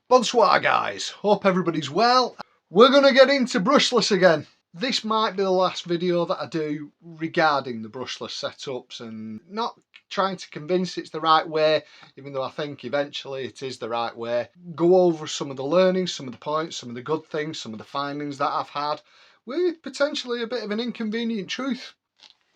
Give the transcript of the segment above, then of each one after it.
Bonsoir guys, hope everybody's well. We're going to get into brushless again. This might be the last video that I do regarding the brushless setups, and not trying to convince it's the right way, even though I think eventually it is the right way. Go over some of the learnings, some of the points, some of the good things, some of the findings that I've had, with potentially a bit of an inconvenient truth.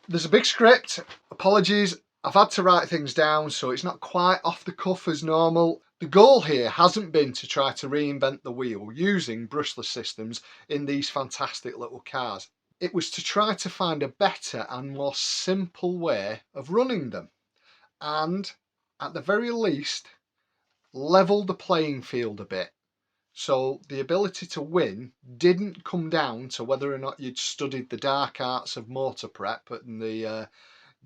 There's a big script, apologies, I've had to write things down so it's not quite off the cuff as normal. The goal here hasn't been to try to reinvent the wheel using brushless systems in these fantastic little cars. It was to try to find a better and more simple way of running them, and at the very least level the playing field a bit. So the ability to win didn't come down to whether or not you'd studied the dark arts of motor prep and the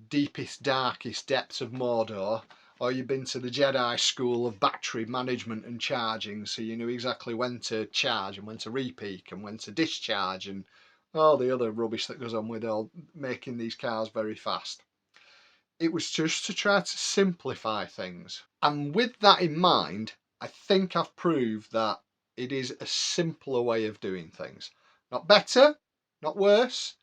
deepest, darkest depths of Mordor, or you've been to the Jedi school of battery management and charging, so you knew exactly when to charge and when to repeak and when to discharge and all the other rubbish that goes on with all making these cars very fast. It was just to try to simplify things. And with that in mind, I think I've proved that it is a simpler way of doing things. Not better, not worse,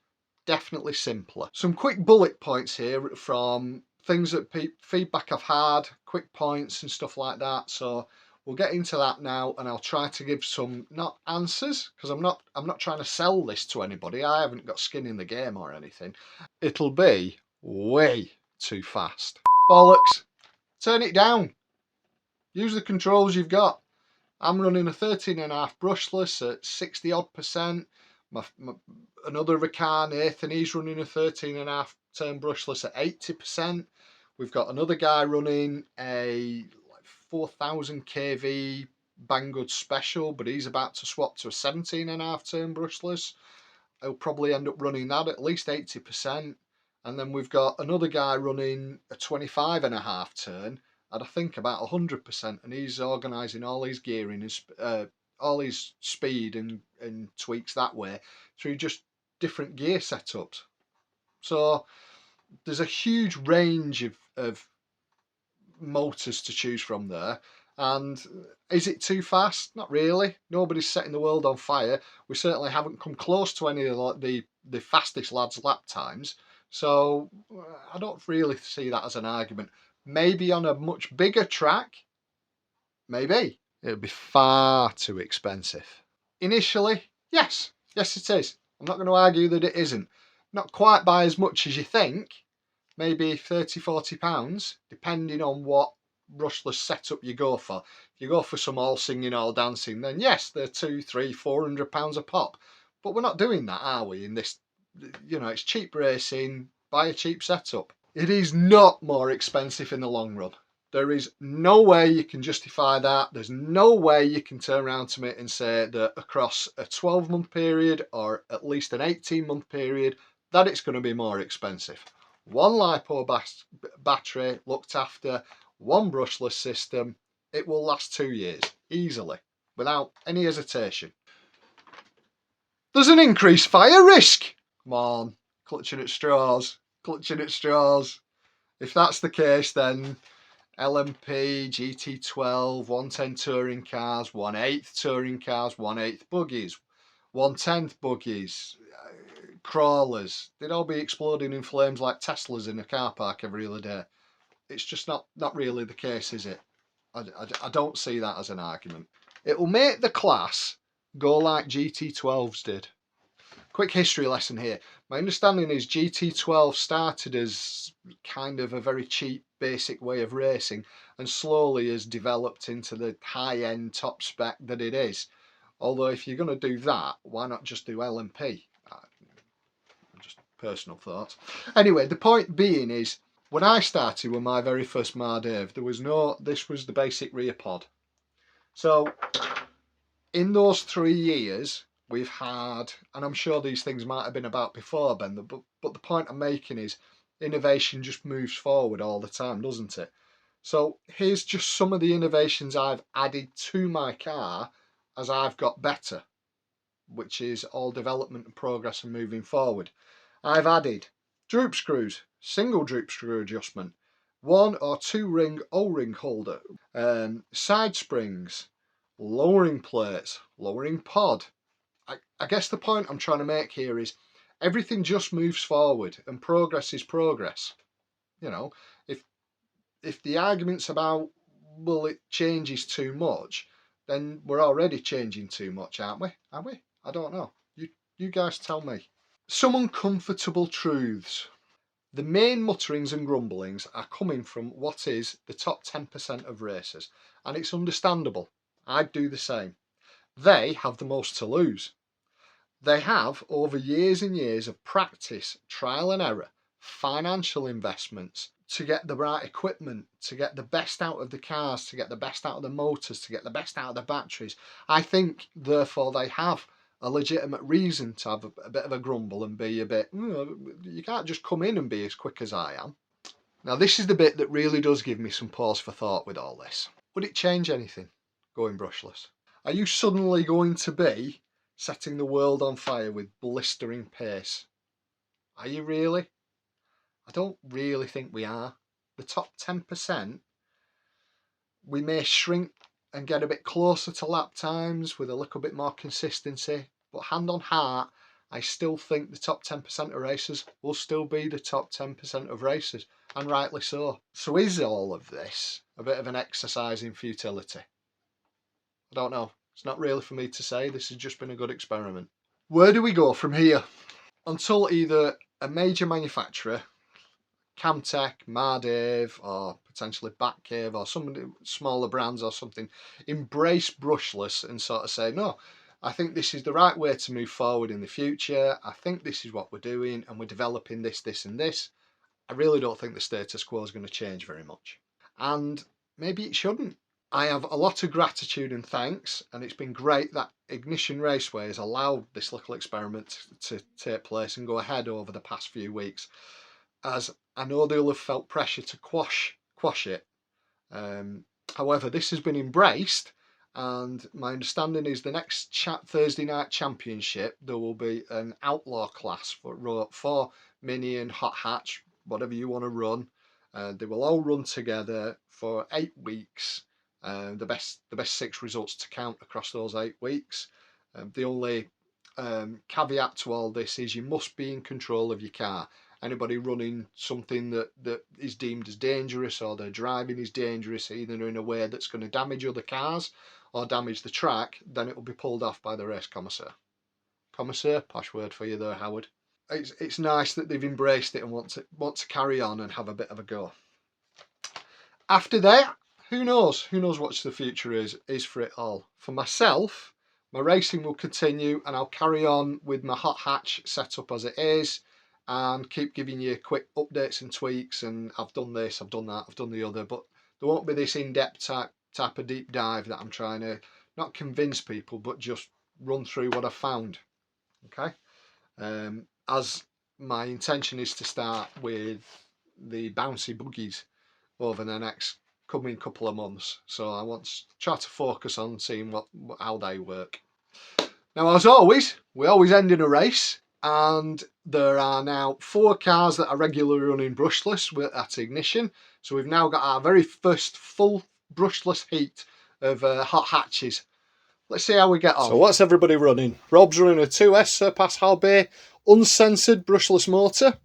definitely simpler. Some quick bullet points here from things that feedback I've had, quick points and stuff like that. So we'll get into that now, and I'll try to give some, not answers, because I'm not trying to sell this to anybody. I haven't got skin in the game or anything. It'll be way too fast. Bollocks. Turn it down. Use the controls you've got. I'm running a 13.5 brushless at 60 odd percent. Another car, Nathan, he's running a 13.5 turn brushless at 80%. We've got another guy running a 4000 kV Banggood Special, but he's about to swap to a 17.5 turn brushless. He'll probably end up running that at least 80%. And then we've got another guy running a 25.5 turn at I think about 100%, and he's organising all his gearing and all his speed and tweaks that way through just different gear setups. So there's a huge range of motors to choose from there. And is it too fast? Not really. Nobody's setting the world on fire. We certainly haven't come close to any of the fastest lads' lap times. So I don't really see that as an argument. Maybe on a much bigger track, maybe. It'll be far too expensive. Initially, yes it is. I'm not going to argue that it isn't. Not quite by as much as you think. Maybe 30-40 pounds, depending on what brushless setup you go for. If you go for some all singing, all dancing, then yes, they're 200, 300, 400 pounds a pop. But we're not doing that, are we? In this, it's cheap racing, buy a cheap setup. It is not more expensive in the long run. There is no way you can justify that. There's no way you can turn around to me and say that across a 12-month period or at least an 18-month period that it's going to be more expensive. One LiPo battery looked after, one brushless system, it will last 2 years easily without any hesitation. There's an increased fire risk. Come on, clutching at straws. If that's the case, then LMP, GT12, 110 touring cars, 1/8 touring cars, 1/8 buggies, 1/10 buggies, crawlers, they'd all be exploding in flames like Teslas in a car park every other day. It's just not really the case, is it? I don't see that as an argument. It will make the class go like GT12s did. Quick history lesson here. My understanding is GT12 started as kind of a very cheap basic way of racing and slowly has developed into the high-end top spec that it is. Although if you're going to do that, why not just do LMP? Just personal thoughts. Anyway, the point being is, when I started with my very first Mardave, this was the basic rear pod. So in those 3 years, we've had, and I'm sure these things might have been about before, Ben, but the point I'm making is innovation just moves forward all the time, doesn't it? So here's just some of the innovations I've added to my car as I've got better, which is all development and progress and moving forward. I've added droop screws, single droop screw adjustment, 1 or 2 ring O-ring holder, side springs, lowering plates, lowering pod. I guess the point I'm trying to make here is everything just moves forward and progress is progress. You know, if the argument's about, well, it changes too much, then we're already changing too much, aren't we? Are we? I don't know. You guys tell me. Some uncomfortable truths. The main mutterings and grumblings are coming from what is the top 10% of racers, and it's understandable. I'd do the same. They have the most to lose. They have, over years and years of practice, trial and error, financial investments, to get the right equipment, to get the best out of the cars, to get the best out of the motors, to get the best out of the batteries. I think, therefore, they have a legitimate reason to have a bit of a grumble and be a bit, you can't just come in and be as quick as I am. Now, this is the bit that really does give me some pause for thought with all this. Would it change anything, going brushless? Are you suddenly going to be setting the world on fire with blistering pace? Are you really? I don't really think we are. The top 10%, we may shrink and get a bit closer to lap times with a little bit more consistency, but hand on heart, I still think the top 10% of racers will still be the top 10% of racers, and rightly so. So is all of this a bit of an exercise in futility? I don't know. It's not really for me to say. This has just been a good experiment. Where do we go from here? Until either a major manufacturer, Kamtec, Mardave, or potentially Batcave, or some smaller brands or something, embrace brushless and sort of say, no, I think this is the right way to move forward in the future. I think this is what we're doing, and we're developing this, this, and this. I really don't think the status quo is going to change very much. And maybe it shouldn't. I have a lot of gratitude and thanks, and it's been great that Ignition Raceway has allowed this little experiment to take place and go ahead over the past few weeks, as I know they'll have felt pressure to quash it. However, this has been embraced, and my understanding is the next Thursday night championship there will be an outlaw class for mini and hot hatch, whatever you want to run. They will all run together for 8 weeks. The best 6 results to count across those 8 weeks. The only caveat to all this is you must be in control of your car. Anybody running something that is deemed as dangerous, or their driving is dangerous, either in a way that's going to damage other cars or damage the track, then it will be pulled off by the race commissaire. Commissaire, posh word for you there, Howard. It's nice that they've embraced it and want to carry on and have a bit of a go. After that, who knows? Who knows what the future is for it all. For myself, my racing will continue, and I'll carry on with my hot hatch setup as it is, and keep giving you quick updates and tweaks, and I've done this, I've done that, I've done the other, but there won't be this in-depth type of deep dive that I'm trying to not convince people, but just run through what I've found. Okay, as my intention is to start with the bouncy buggies over the next coming couple of months, so I want to try to focus on seeing how they work. Now, as always, we always end in a race, and there are now 4 cars that are regularly running brushless at Ignition. So we've now got our very first full brushless heat of hot hatches. Let's see how we get on. So what's everybody running? Rob's running a 2S Surpass Halbay uncensored brushless motor.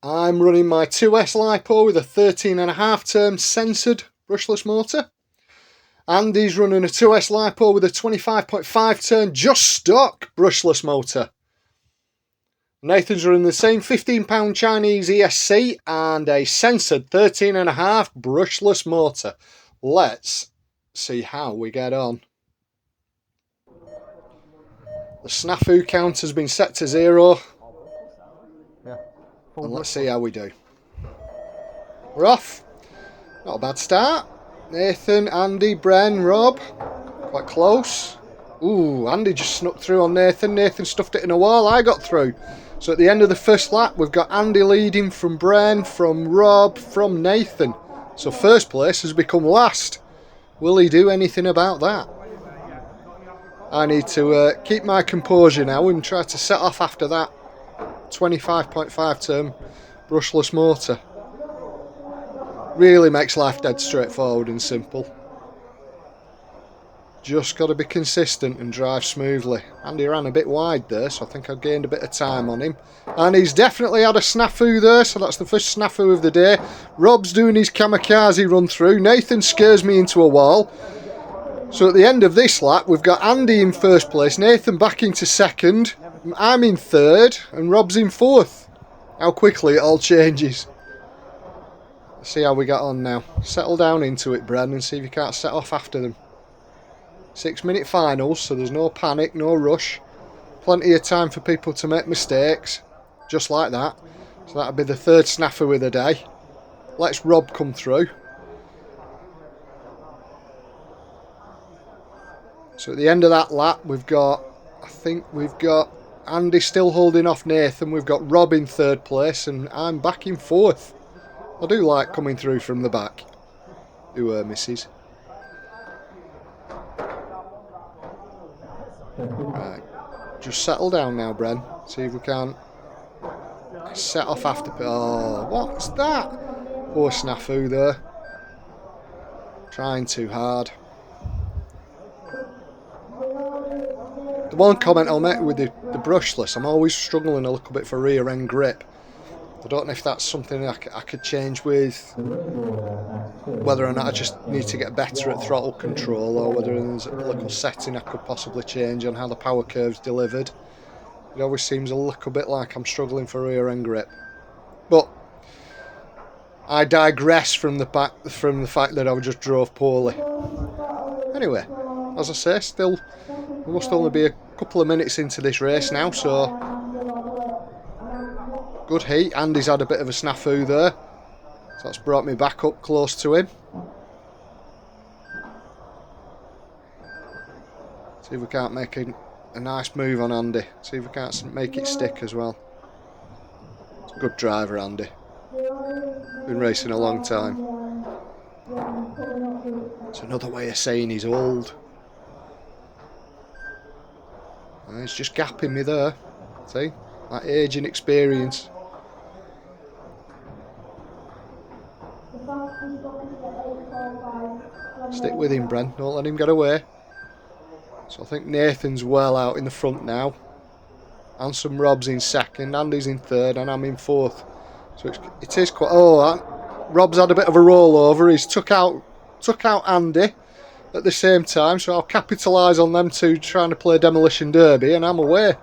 I'm running my 2S LiPo with a 13.5 turn censored brushless motor. Andy's running a 2S LiPo with a 25.5 turn just stock brushless motor. Nathan's running the same £15 Chinese ESC and a censored 13.5 brushless motor. Let's see how we get on. The snafu count has been set to 0. And let's see how we do. We're off. Not a bad start. Nathan, Andy, Bren, Rob. Quite close. Ooh, Andy just snuck through on Nathan. Nathan stuffed it in a wall. I got through. So at the end of the first lap, we've got Andy leading from Bren, from Rob, from Nathan. So first place has become last. Will he do anything about that? I need to keep my composure now and try to set off after that 25.5 turn brushless motor. Really makes life dead straightforward and simple. just got to be consistent and drive smoothly. Andy ran a bit wide there, so I think I gained a bit of time on him. And he's definitely had a snafu there, so that's the first snafu of the day. Rob's doing his kamikaze run through. Nathan scares me into a wall. So at the end of this lap, we've got Andy in first place, Nathan back into second, I'm in third, and Rob's in fourth. How quickly it all changes. Let's see how we got on now. Settle down into it, Bren, and see if you can't set off after them. 6-minute finals, so there's no panic, no rush. Plenty of time for people to make mistakes, just like that. So that'll be the third snafu of the day. Let's Rob come through. So at the end of that lap, I think we've got Andy still holding off Nathan. We've got Rob in third place, and I'm back in fourth. I do like coming through from the back. Who misses? Right, just settle down now, Bren. See if we can set off after. Oh, what's that? Poor snafu there. Trying too hard. The one comment I'll make with the brushless, I'm always struggling a little bit for rear end grip. I don't know if that's something I could change with, whether or not I just need to get better at throttle control, or whether there's a little setting I could possibly change on how the power curve's delivered. It always seems a little bit like I'm struggling for rear end grip. But I digress from the fact that I just drove poorly. Anyway, as I say, still we must only be a couple of minutes into this race now, so good heat. Andy's had a bit of a snafu there, so that's brought me back up close to him. See if we can't make a nice move on Andy. See if we can't make it stick as well. It's a good driver, Andy. Been racing a long time. It's another way of saying he's old. He's just gapping me there. See? That age and experience. Stick with him, Bren. Don't let him get away. So I think Nathan's well out in the front now. And some Rob's in second. Andy's in third. And I'm in fourth. So it is quite... Oh, Rob's had a bit of a rollover. He's took out Andy at the same time. So I'll capitalise on them two trying to play Demolition Derby. And I'm away.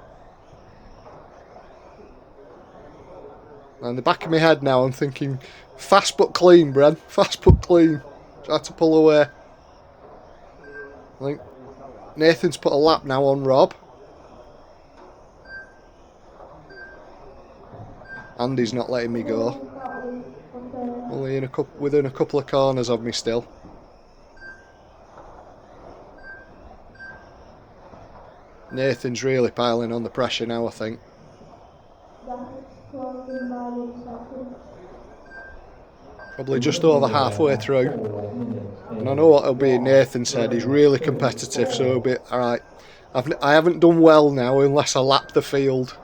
And in the back of my head now, I'm thinking, fast but clean, Bren. Fast but clean. Try to pull away. I think Nathan's put a lap now on Rob. Andy's not letting me go. Only within a couple of corners of me still. Nathan's really piling on the pressure now, I think. Probably just over halfway through. And I know what it'll be in Nathan's head. He's really competitive, so it'll be alright. I haven't done well now unless I lap the field.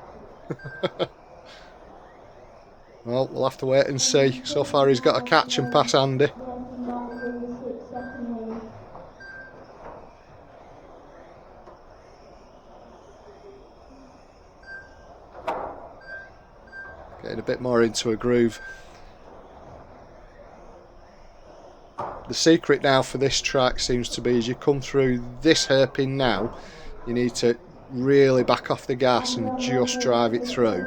Well, we'll have to wait and see. So far he's got a catch and pass Andy. Getting a bit more into a groove. The secret now for this track seems to be, as you come through this hairpin now, you need to really back off the gas and just drive it through,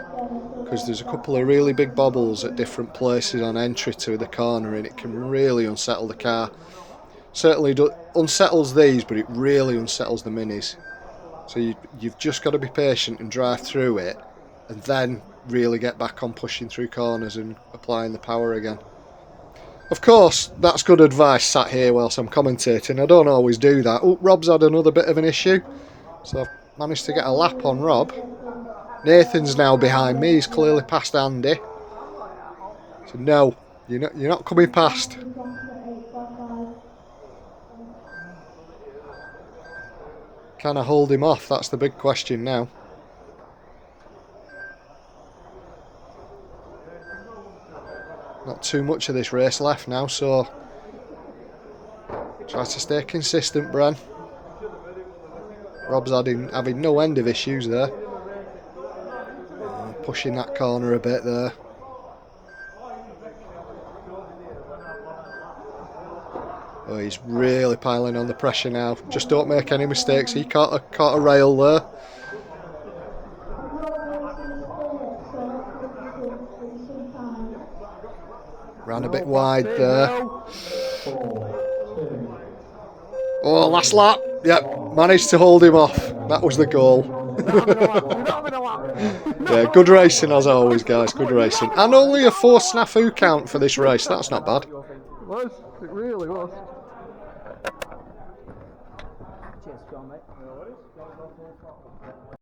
because there's a couple of really big bobbles at different places on entry to the corner, and it can really unsettle the car. Certainly unsettles these, but it really unsettles the minis. So you've just got to be patient and drive through it, and then really get back on pushing through corners and applying the power again. Of course, that's good advice sat here whilst I'm commentating. I don't always do that. Oh, Rob's had another bit of an issue, so I've managed to get a lap on Rob. Nathan's now behind me. He's clearly passed Andy. So no, you're not coming past. Can I hold him off? That's the big question now. Not too much of this race left now, so try to stay consistent, Bren. Rob's having no end of issues there. Pushing that corner a bit there. Oh, he's really piling on the pressure now. Just don't make any mistakes. He caught a rail there. Ran a bit wide there. Oh, last lap. Yep, managed to hold him off. That was the goal. Yeah, good racing as always, guys. Good racing. And only a 4 snafu count for this race. That's not bad. It was. It really was.